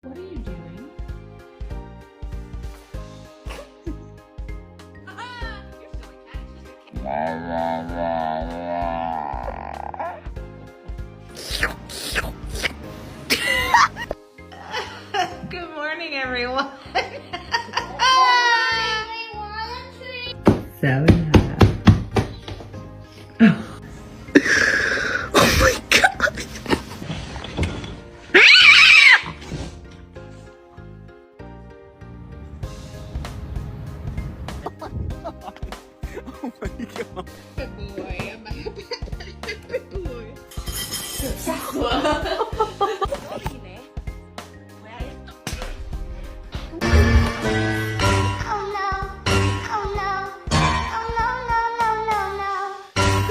What are you doing? You're silly cat. Good morning, everyone. Sally. Oh my god. Oh my god. Good boy. I'm a happy boy.